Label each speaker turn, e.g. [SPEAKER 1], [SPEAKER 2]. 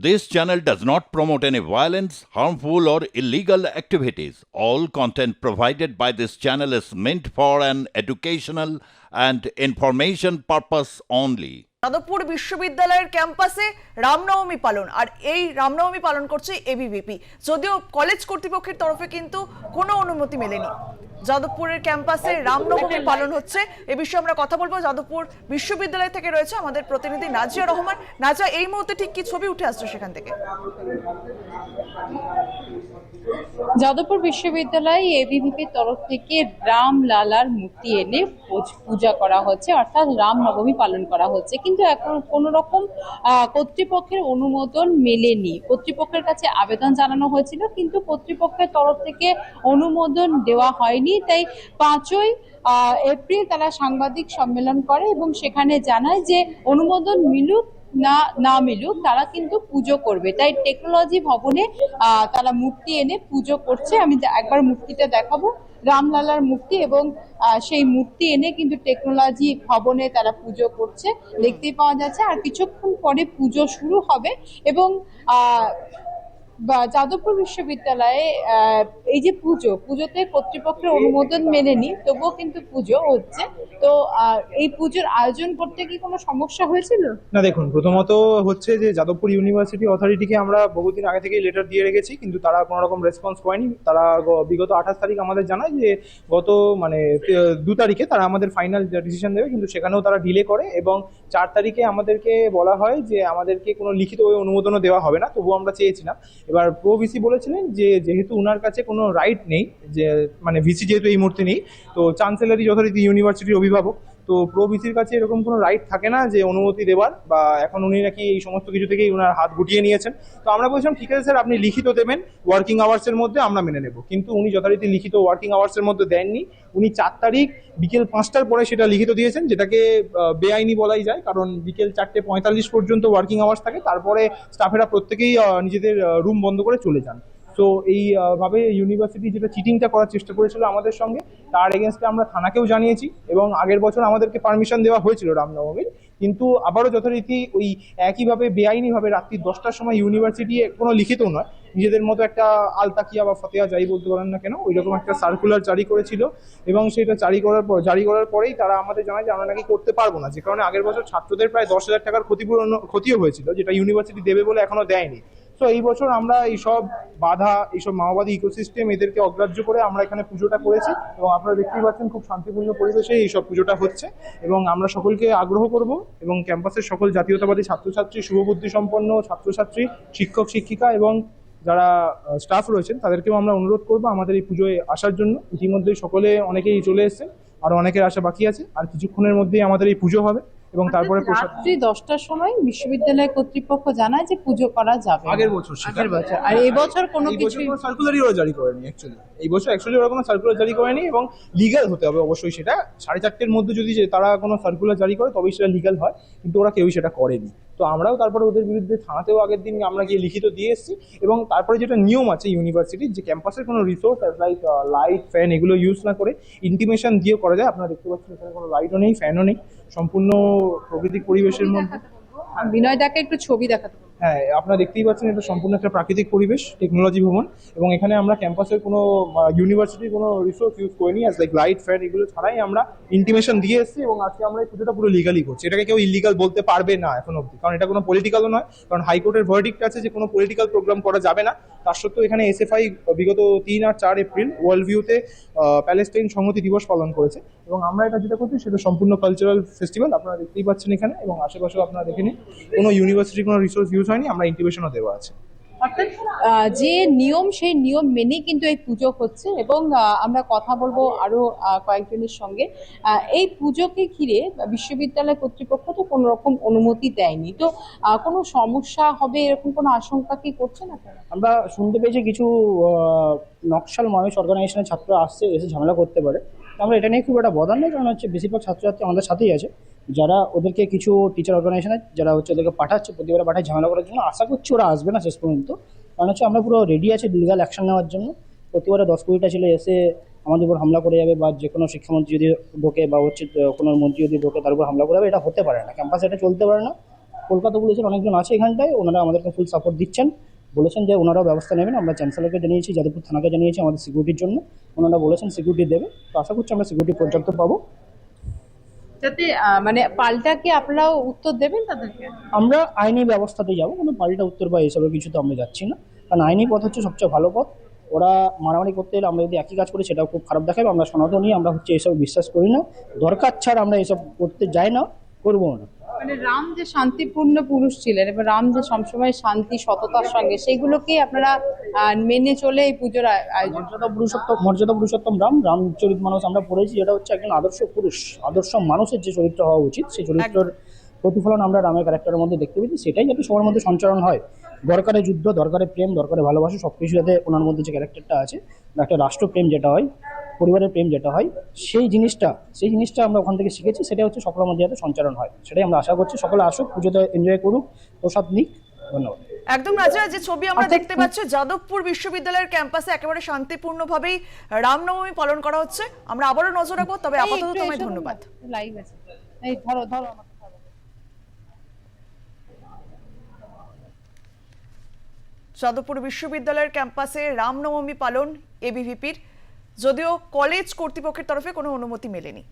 [SPEAKER 1] This channel does not promote any violence, harmful, or illegal activities. All content provided by this channel is meant for an educational and information purpose only.
[SPEAKER 2] Jadavpur বিশ্ববিদ্যালয়ের ক্যাম্পাসে রামনবমী পালন, আর এই রামনবমী পালন করছে ABVP. যদিও college কর্তৃপক্ষের তরফে কিন্তু কোনো অনুমতি মেলেনি। যাদবপুরের ক্যাম্পাসে রামনবমী পালন হচ্ছে, এ বিষয়ে আমরা কথা বলবো। যাদবপুর বিশ্ববিদ্যালয় থেকে রয়েছে আমাদের প্রতিনিধি নাজিয়া রহমান। নাজিয়া, এই মুহূর্তে ঠিক কি ছবি উঠে আসছে সেখান থেকে?
[SPEAKER 3] যাদবপুর বিশ্ববিদ্যালয় এবিভিপির তরফ থেকে রামলালার মূর্তি এনে পূজা করা হচ্ছে, অর্থাৎ রামনবমী পালন করা হচ্ছে। কিন্তু এখন কোনো রকম কর্তৃপক্ষের অনুমোদন মেলেনি। কর্তৃপক্ষের কাছে আবেদন জানানো হয়েছিল, কিন্তু কর্তৃপক্ষের তরফ থেকে অনুমোদন দেওয়া হয়নি। তাই 5ই এপ্রিল তারা সাংবাদিক সম্মেলন করে এবং সেখানে জানায় যে অনুমোদন মিলুক না মিলুক, তারা কিন্তু পুজো করবে। তাই টেকনোলজি ভবনে তারা মূর্তি এনে পুজো করছে। আমি একবার মূর্তিটা দেখাবো, রামলালার মূর্তি, এবং সেই মূর্তি এনে কিন্তু টেকনোলজি ভবনে তারা পুজো করছে, দেখতেই পাওয়া যাচ্ছে। আর কিছুক্ষণ পরে পুজো শুরু হবে এবং যাদবপুর বিশ্ববিদ্যালয়ে এই যে পুজোতে কর্তৃপক্ষের অনুমোদন মেলেনি, তবুও কিন্তু পুজো হচ্ছে। তো এই পুজোর আয়োজন করতে কি কোনো সমস্যা হয়েছিল?
[SPEAKER 4] না, দেখুন, প্রথমত হচ্ছে যে যাদবপুর ইউনিভার্সিটি অথরিটিকে আমরা বহুদিন আগে থেকেই লেটার দিয়ে রেখেছি, কিন্তু তারা কোনো রকম রেসপন্স করেনি। তারা বিগত 28 তারিখ আমাদের জানায় যে গত 2 তারিখে তারা আমাদের ফাইনাল ডিসিশন দেবে, কিন্তু সেখানেও তারা ডিলে করে এবং 4 তারিখে আমাদেরকে বলা হয় যে আমাদেরকে কোনো লিখিত অনুমোদনও দেওয়া হবে না। তবুও আমরা চেয়েছিলাম। এবার প্রো ভিসি বলেছিলেন যে যেহেতু ওনার কাছে কোনো রাইট নেই, যে ভিসি যেহেতু এই মুহূর্তে নেই, তো চ্যান্সেলর যথারীতি ইউনিভার্সিটির অভিভাবক, তো প্রো ভিসির কাছে এরকম কোনো রাইট থাকে না যে অনুমতি দেওয়ার, বা এখন উনি নাকি এই সমস্ত কিছু থেকেই ওনার হাত গুটিয়ে নিয়েছেন। তো আমরা বলছিলাম ঠিক আছে স্যার, আপনি লিখিত দেবেন ওয়ার্কিং আওয়ার্সের মধ্যে, আমরা মেনে নেব। কিন্তু উনি যথারীতি লিখিত ওয়ার্কিং আওয়ার্সের মধ্যে দেননি। উনি 4 তারিখ বিকেল 5টার পরে সেটা লিখিত দিয়েছেন, যেটাকে বেআইনি বলাই যায়, কারণ বিকেল 4:45 পর্যন্ত ওয়ার্কিং আওয়ার্স থাকে। তারপরে স্টাফেরা প্রত্যেকেই নিজেদের রুম বন্ধ করে চলে যান। তো এইভাবে ইউনিভার্সিটি যেটা চিটিংটা করার চেষ্টা করেছিল আমাদের সঙ্গে, তার এগেনস্টে আমরা থানাকেও জানিয়েছি এবং আগের বছর আমাদেরকে পারমিশন দেওয়া হয়েছিল রামনবমীর, কিন্তু আবারও যথারীতি ওই একইভাবে বেআইনিভাবে রাত্রি 10টার সময় ইউনিভার্সিটি কোনো লিখিত নয়, নিজেদের মতো একটা আলতাকিয়া বা ফতেয়া যাই বলতে পারেন না কেন, ওই রকম একটা সার্কুলার জারি করেছিল এবং সেটা জারি করার পরেই তারা আমাদের জানায় যে আমরা নাকি করতে পারবো না, যে কারণে আগের বছর ছাত্রদের প্রায় 10,000 টাকার ক্ষতিও হয়েছিল, যেটা ইউনিভার্সিটি দেবে বলে এখনো দেয়নি। তো এই বছর আমরা এইসব বাধা, এইসব মাওবাদী ইকোসিস্টেম, এদেরকে অগ্রাহ্য করে আমরা এখানে পুজোটা করেছি এবং আপনারা দেখতেই পাচ্ছেন খুব শান্তিপূর্ণ পরিবেশে এইসব পুজোটা হচ্ছে। এবং আমরা সকলকে আগ্রহ করব এবং ক্যাম্পাসের সকল জাতীয়তাবাদী ছাত্রছাত্রী, শুভবুদ্ধি সম্পন্ন ছাত্রছাত্রী, শিক্ষক শিক্ষিকা এবং যারা স্টাফ রয়েছেন তাদেরকেও আমরা অনুরোধ করবো আমাদের এই পুজোয় আসার জন্য। ইতিমধ্যেই সকলে অনেকেই চলে এসেছেন, আর অনেকের আশা বাকি আছে। আর কিছুক্ষণের মধ্যেই আমাদের এই পুজো হবে এবং তারপরে
[SPEAKER 3] রাত্রি 10টার সময় বিশ্ববিদ্যালয় কর্তৃপক্ষ জানায় যে পুজো করা যাবে।
[SPEAKER 4] আগের বছর
[SPEAKER 3] আর এই বছর কোনো কিছু
[SPEAKER 4] সার্কুলারই ওরা জারি করেনি। এই বছর ওরা কোনো সার্কুলার জারি করেনি এবং লিগ্যাল হতে হবে অবশ্যই। সেটা 4:30-এর মধ্যে যদি তারা কোনো সার্কুলার জারি করে তবেই সেটা লিগ্যাল হয়, কিন্তু ওরা কেউই সেটা করেনি। তো আমরাও তারপরে ওদের বিরুদ্ধে থানাতেও আগের দিন আমরা গিয়ে লিখিত দিয়ে এসেছি। এবং তারপরে যেটা নিয়ম আছে ইউনিভার্সিটির, যে ক্যাম্পাসের কোনো রিসোর্স লাইক লাইট, ফ্যান এগুলো ইউজ না করে ইন্টিমেশন দিয়ে করা যায়। আপনারা দেখতে পাচ্ছেন এখানে কোনো লাইটও নেই, ফ্যানও নেই, সম্পূর্ণ প্রাকৃতিক পরিবেশের মধ্যে।
[SPEAKER 3] বিনয় দাকে একটু ছবি দেখাতে।
[SPEAKER 4] হ্যাঁ, আপনারা দেখতেই পাচ্ছেন এটা সম্পূর্ণ একটা প্রাকৃতিক পরিবেশ, টেকনোলজি ভবন, এবং এখানে আমরা ক্যাম্পাসের কোনো ইউনিভার্সিটির কোনো রিসোর্স ইউজ করিনি, অ্যাজ লাইক লাইট, ফ্যান এগুলো ছাড়াই আমরা ইন্টিমেশন দিয়ে এসেছি। এবং আজকে আমরা এই পুজোটা পুরো লিগালি করছি। এটাকে কেউ ইলিগাল বলতে পারবে না এখন অব্দি, কারণ এটা কোনো পলিটিক্যালও নয়, কারণ হাইকোর্টের ভার্ডিক্ট আছে যে কোনো পলিটিক্যাল প্রোগ্রাম করা যাবে না। তার সত্ত্বেও এখানে এসএফআই বিগত 3 আর 4 এপ্রিল ওয়ার্ল্ড ভিউতে প্যালেস্টাইন সংহতি দিবস পালন করেছে এবং আমরা এটা যেটা করছি সেটা সম্পূর্ণ কালচারাল ফেস্টিভ্যাল। আপনারা দেখতেই পাচ্ছেন এখানে, এবং আশেপাশেও আপনারা দেখে নিন কোনো ইউনিভার্সিটির কোনো রিসোর্স ইউজ হয়নি, আমরা ইন্টিমেশনও দেওয়া আছে।
[SPEAKER 3] অর্থাৎ যে নিয়ম, সেই নিয়ম মেনেই কিন্তু এই পুজো হচ্ছে। এবং আমরা কথা বলবো আরো কয়েকজনের সঙ্গে। এই পুজোকে ঘিরে বিশ্ববিদ্যালয় কর্তৃপক্ষ তো কোনো রকম অনুমতি দেয়নি, তো কোনো সমস্যা হবে এরকম কোনো আশঙ্কা কি করছেন আপনারা?
[SPEAKER 5] আমরা শুনতে পেয়েছি কিছু নকশাল মানুষ অর্গানাইজেশনের ছাত্ররা এসে ঝামেলা করতে পারে। আমরা এটা নিয়ে খুব একটা বদার নেই, কারণ হচ্ছে বেশিরভাগ ছাত্রছাত্রী আমাদের সাথেই আছে, যারা ওদেরকে কিছু টিচার অর্গানাইজেশনের যারা হচ্ছে ওদেরকে পাঠাচ্ছে, প্রতিবার পাঠায় ঝামেলা করার জন্য। আশা করছি ওরা আসবে না শেষ পর্যন্ত, কারণ হচ্ছে আমরা পুরো রেডি আছি লিগাল অ্যাকশন নেওয়ার জন্য। প্রতিবারে 10-20টা ছেলে এসে আমাদের উপর হামলা করে যাবে, বা যে কোনো শিক্ষামন্ত্রী যদি ঢোকে বা হচ্ছে কোনো মন্ত্রী যদি ঢোকে তার উপর হামলা করে যাবে, এটা হতে পারে না। ক্যাম্পাসে এটা চলতে পারে না। কলকাতা পুলিশের অনেকজন আছে এখানটায়, ওনারা আমাদেরকে ফুল সাপোর্ট দিচ্ছেন, বলেছেন যে ওনারাও ব্যবস্থা নেবেন। আমরা চ্যান্সেলরকে জানিয়েছি, যাদবপুর থানাকে জানিয়েছি আমাদের সিকিউরিটির জন্য, ওনারা বলেছেন সিকিউরিটি দেবে। তো আশা করছি আমরা সিকিউরিটি পর্যাপ্ত পাবো।
[SPEAKER 3] যাতে মানে পাল্টা কি আপনারাও উত্তর দেবেন তাদেরকে?
[SPEAKER 5] আমরা আইনি ব্যবস্থাতে যাবো, কোনো পাল্টা উত্তর বা এসবের কিছু তো আমরা যাচ্ছি না, কারণ আইনি পথ হচ্ছে সবচেয়ে ভালো পথ। ওরা মারামারি করতে এলে আমরা যদি একই কাজ করি সেটাও খুব খারাপ দেখাবে। আমরা সনাতনী, আমরা হচ্ছে এসব বিশ্বাস করি না, দরকার ছাড়া আমরা এসব করতে যাই না, করবো না।
[SPEAKER 3] মানে রাম যে শান্তিপূর্ণ পুরুষ ছিলেন এবং রাম যে সবসময় শান্তি সততার সঙ্গে, সেগুলোকে আপনারা মেনে চলে এই পুজোর আয়োজন।
[SPEAKER 5] মর্যাদা পুরুষোত্তম রামচরিত মানুষ আমরা পড়েছি, যেটা হচ্ছে একজন আদর্শ পুরুষ, আদর্শ মানুষের যে চরিত্র হওয়া উচিত, সেই চরিত্রের প্রতিফলন আমরা রামের ক্যারেক্টারের মধ্যে দেখতে পেয়েছি। সেটাই যাতে সবার মধ্যে সঞ্চারণ হয়, দরকারে যুদ্ধ, দরকারে প্রেম, দরকারে ভালোবাসা, সব কিছু যাতে ওনার মধ্যে যে ক্যারেক্টারটা আছে, একটা রাষ্ট্রপ্রেম যেটা হয়, পরিবারের প্রেম যেটা হয়, সেই জিনিসটা আমরা ওখান থেকে শিখেছি। সেটা হচ্ছে সকলের মধ্যে যাতে সঞ্চারণ হয়, সেটাই আমরা আশা করছি। সকলে আসুক, পুজোতে এনজয় করুক, প্রসাদ নিক। ধন্যবাদ।
[SPEAKER 2] একদম রাজা, যে ছবি আমরা
[SPEAKER 3] অর্থাৎ
[SPEAKER 2] দেখতে পাচ্ছি যাদবপুর বিশ্ববিদ্যালয়ের ক্যাম্পাসে একেবারে শান্তিপূর্ণভাবেই রামনবমী পালন করা হচ্ছে। আমরা আবারও নজর রাখবো, তবে আপাতত তোমায় ধন্যবাদ।
[SPEAKER 3] লাইভ আছে, এই ধরো ধরো আমাকে ধরো।
[SPEAKER 2] যাদবপুর বিশ্ববিদ্যালয়ের ক্যাম্পাসে রামনবমী পালন এবিভিপির, যদিও কলেজ কর্তৃপক্ষের তরফে কোনো অনুমতি মেলেনি।